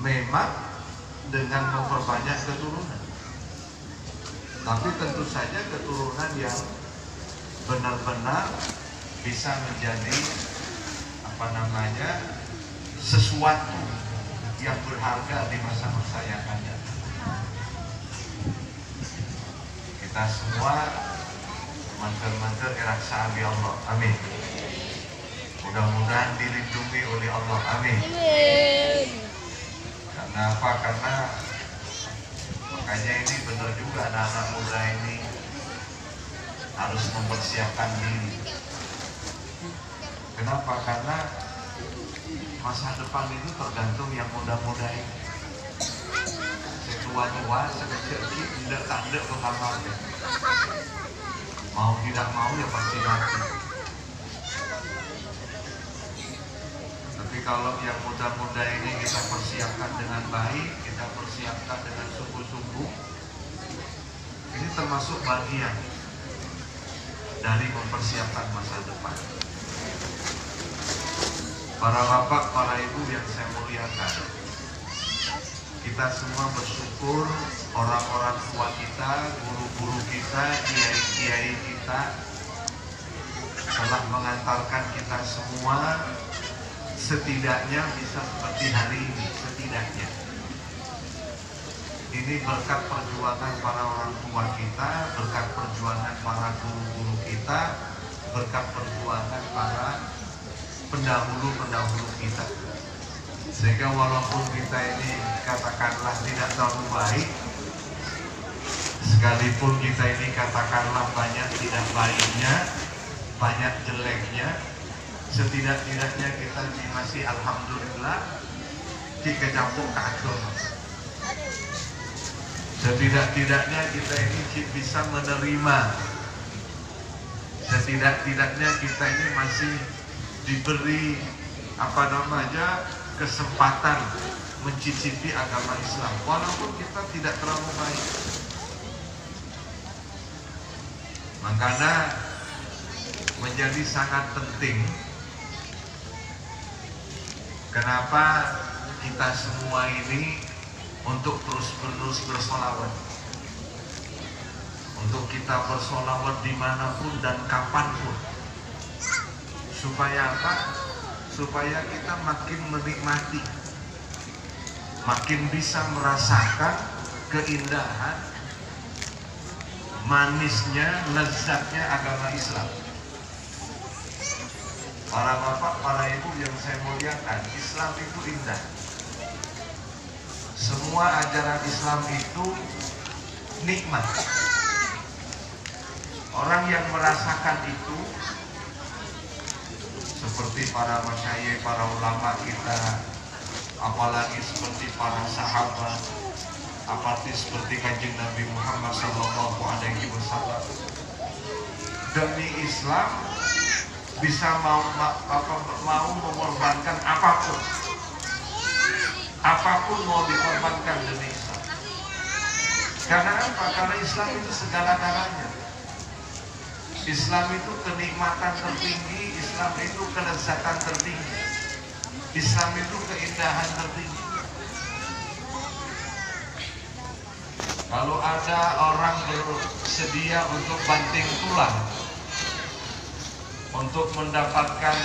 memang dengan memperbanyak keturunan, tapi tentu saja keturunan yang benar-benar bisa menjadi sesuatu yang berharga di masa-masa yang akan datang. Kita semua mantel-mantel iraksa abi Allah, amin. Mudah-mudahan dilindungi oleh Allah, amin. Karena apa? Karena makanya ini benar juga anak-anak muda ini harus mempersiapkan diri. Kenapa? Karena masa depan itu tergantung yang muda-muda ini. Setua-tua, sekecil-kecil, tidak tanda ke kamarnya. Mau tidak mau ya pasti mati. Tapi kalau yang muda-muda ini kita persiapkan dengan baik, kita persiapkan dengan sungguh-sungguh, ini termasuk bagian dari mempersiapkan masa depan. Para bapak, para ibu yang saya muliakan, kita semua bersyukur orang-orang tua kita, guru-guru kita, kiai-kiai kita telah mengantarkan kita semua setidaknya bisa seperti hari ini, setidaknya. Ini berkat perjuangan para orang tua kita, berkat perjuangan para guru-guru kita, berkat perjuangan para pendahulu-pendahulu kita. Sehingga walaupun kita ini katakanlah tidak terlalu baik, sekalipun kita ini katakanlah banyak tidak baiknya, banyak jeleknya, setidak-tidaknya kita ini masih alhamdulillah dikecampur kagum. Setidak-tidaknya kita ini bisa menerima, setidak-tidaknya kita ini masih diberi kesempatan mencicipi agama Islam walaupun kita tidak terlalu baik. Makanya menjadi sangat penting kenapa kita semua ini untuk terus-menerus bersolawat, untuk kita bersolawat dimanapun dan kapanpun. Supaya apa? Supaya kita makin menikmati, makin bisa merasakan keindahan, manisnya, lezatnya agama Islam. Para bapak, para ibu yang saya muliakan, Islam itu indah. Semua ajaran Islam itu nikmat. Orang yang merasakan itu seperti para masyayikh, para ulama kita, apalagi seperti para sahabat, apalagi seperti Kanjeng Nabi Muhammad SAW. Demi Islam bisa mau mengorbankan apapun, apapun mau dikorbankan demi Islam. Karena apa? Karena Islam itu segala-galanya. Islam itu kenikmatan tertinggi, Islam itu kelezatan tertinggi, Islam itu keindahan tertinggi. Kalau ada orang bersedia untuk banting tulang untuk mendapatkan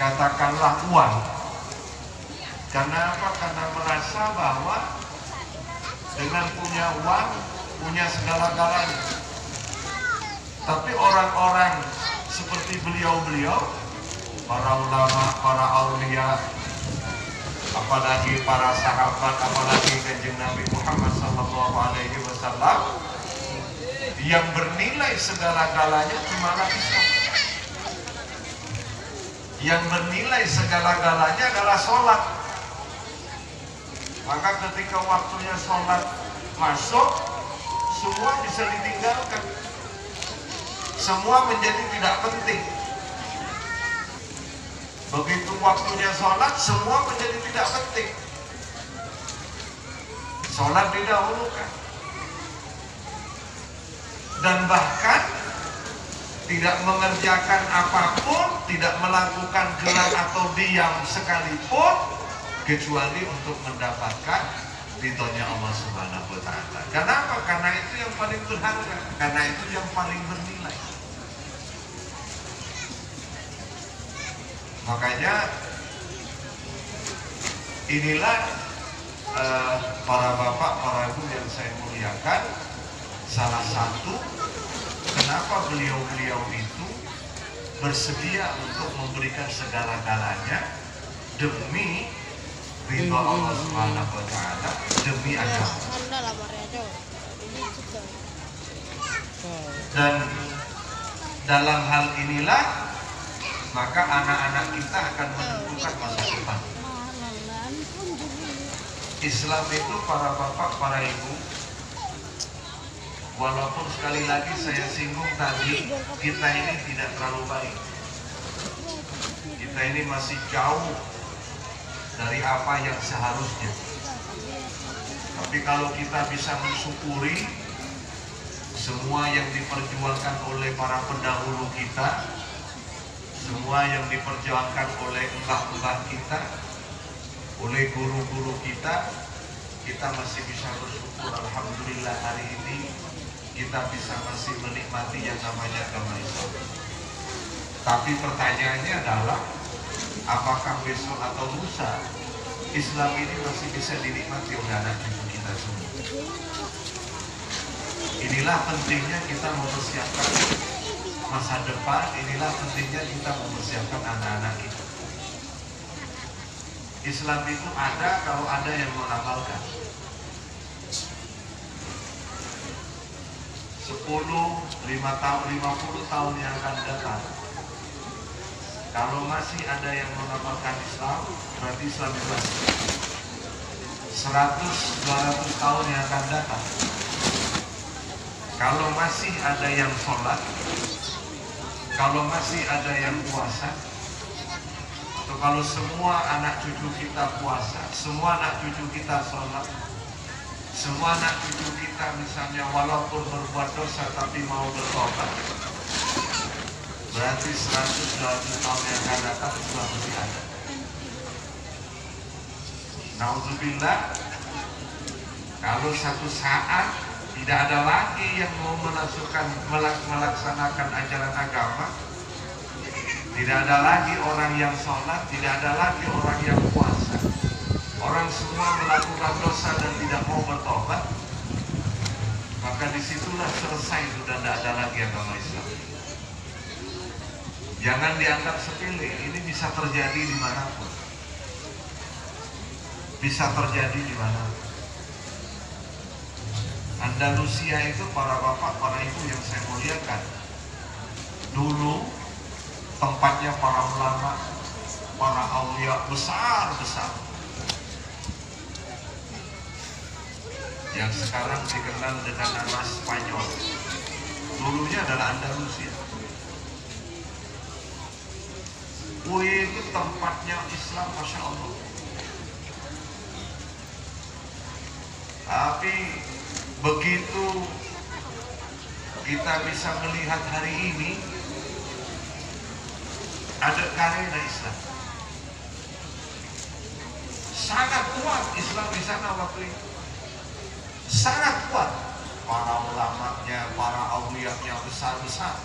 katakanlah uang, karena apa? Karena merasa bahwa dengan punya uang punya segala-galanya. Tapi orang-orang seperti beliau-beliau, para ulama, para aulia, apalagi para sahabat, apalagi Kanjeng Nabi Muhammad SAW, yang bernilai segala-galanya cumalah Islam. Yang bernilai segala-galanya adalah sholat. Maka ketika waktunya sholat masuk, semua bisa ditinggalkan. Semua menjadi tidak penting. Begitu waktunya sholat, semua menjadi tidak penting. Sholat didahulukan. Dan bahkan tidak mengerjakan apapun, tidak melakukan gerak atau diam sekalipun, kecuali untuk mendapatkan ridhonya Allah Subhanahu wa Ta'ala. Kenapa? Karena itu yang paling berharga, karena itu yang paling bernilai. Makanya inilah para bapak, para ibu yang saya muliakan, salah satu kenapa beliau-beliau itu bersedia untuk memberikan segala-galanya demi ridho Allah Subhanahu wa Ta'ala, demi agama. Dan dalam hal inilah maka anak-anak kita akan menentukan masa depan. Islam itu para bapak, para ibu, walaupun sekali lagi saya singgung tadi, kita ini tidak terlalu baik. Kita ini masih jauh dari apa yang seharusnya. Tapi kalau kita bisa mensyukuri semua yang diperjuangkan oleh para pendahulu kita, semua yang diperjuangkan oleh mbah-mbah kita, oleh guru-guru kita, kita masih bisa bersyukur. Alhamdulillah hari ini kita bisa masih menikmati yang namanya agama Islam. Tapi pertanyaannya adalah, apakah besok atau lusa Islam ini masih bisa dinikmati oleh anak cucu kita semua? Inilah pentingnya kita mempersiapkan masa depan, inilah pentingnya kita mempersiapkan anak-anak kita. Islam itu ada kalau ada yang mengamalkan. 10, 5 tahun, 50 tahun yang akan datang, kalau masih ada yang mengamalkan Islam, berarti Islam itu masih. 100, 200 tahun yang akan datang, kalau masih ada yang sholat, kalau masih ada yang puasa, atau kalau semua anak cucu kita puasa, semua anak cucu kita sholat, semua anak cucu kita misalnya walaupun berbuat dosa tapi mau bertobat, berarti 100-200 tahun yang akan datang Islam masih ada. Nauzubillah, kalau satu saat tidak ada lagi yang mau melaksanakan ajaran agama, tidak ada lagi orang yang sholat, tidak ada lagi orang yang puasa, orang semua melakukan dosa dan tidak mau bertobat, maka disitulah selesai, sudah tidak ada lagi agama Islam. Jangan dianggap sepele, ini bisa terjadi dimanapun, bisa terjadi dimanapun. Andalusia itu para bapak, para ibu yang saya muliakan, dulu tempatnya para ulama, para aulia besar-besar, yang sekarang dikenal dengan nama Spanyol. Dulunya adalah Andalusia. Itu tempatnya Islam, Masya Allah. Tapi begitu kita bisa melihat hari ini, ada karena Islam sangat kuat. Islam di sana waktu itu sangat kuat, para ulamanya, para auliyahnya besar-besar.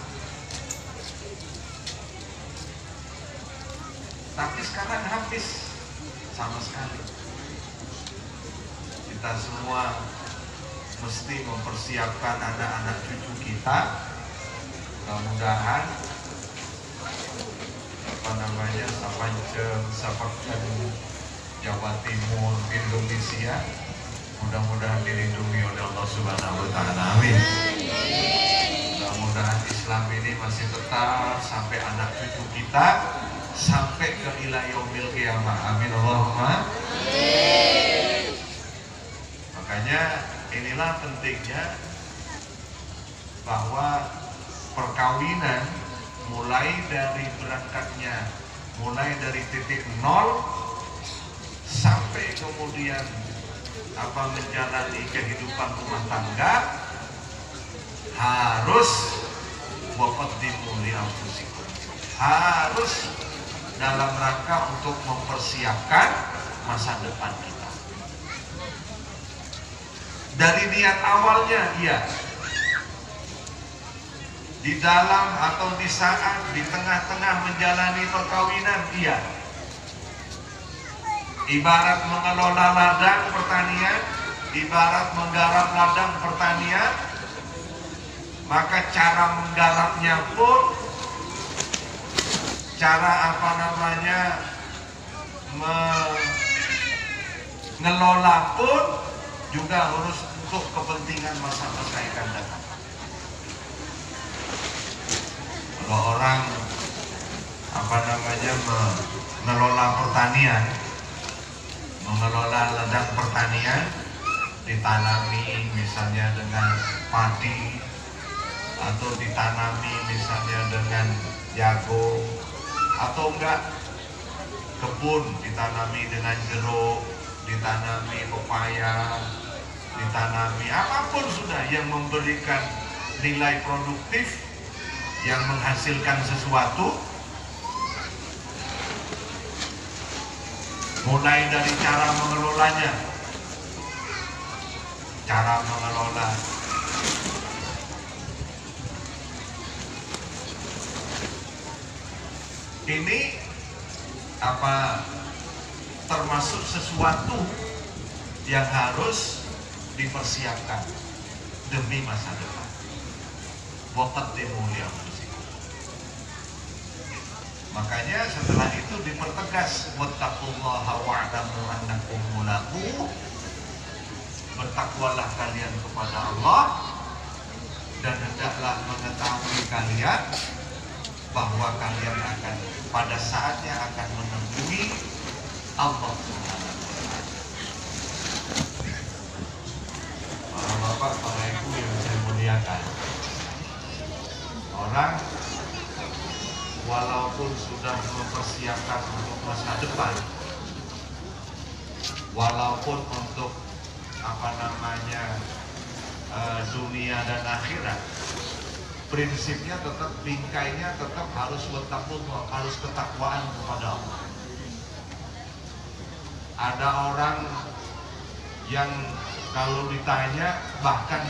Tapi sekarang habis sama sekali. Kita semua mesti mempersiapkan anak-anak cucu kita, mudah-mudahan Sapancem, Jawa Timur, Indonesia, mudah-mudahan dilindungi oleh Allah Subhanahu wa Ta'ala. Amin. Mudah-mudahan Islam ini masih tetap sampai anak cucu kita, sampai ke ila yaumil qiyamah. Amin Allahumma. Makanya inilah pentingnya bahwa perkawinan mulai dari berangkatnya, mulai dari titik nol sampai kemudian menjalani kehidupan rumah tangga, harus waqaddimu li anfusikum, harus dalam rangka untuk mempersiapkan masa depan kita. Dari niat awalnya, iya. Di dalam atau di saat, di tengah-tengah menjalani perkawinan, iya. Ibarat mengelola ladang pertanian, ibarat menggarap ladang pertanian, maka cara menggarapnya pun, cara mengelola pun juga harus untuk kepentingan masa-masa yang akan datang. Kalau orang mengelola pertanian, mengelola ladang pertanian, ditanami misalnya dengan padi, atau ditanami misalnya dengan jagung, atau enggak kebun ditanami dengan jeruk, ditanami pepaya, ditanami apapun sudah yang memberikan nilai produktif, yang menghasilkan sesuatu. Mulai dari cara mengelolanya, cara mengelola ini termasuk sesuatu yang harus dipersiapkan demi masa depan. Makanya setelah itu dipertegas, wattaqullaha wa'lamu annakum mulaquh. Bertakwalah kalian kepada Allah dan hendaklah mengetahui kalian bahwa kalian akan pada saatnya akan menemui Allah Subhanahu wa Ta'ala. Para bapak, para ibu yang saya muliakan, orang walaupun sudah mempersiapkan untuk masa depan, walaupun untuk dunia dan akhirat, prinsipnya tetap, bingkainya tetap harus harus ketakwaan kepada Allah. Ada orang yang kalau ditanya bahkan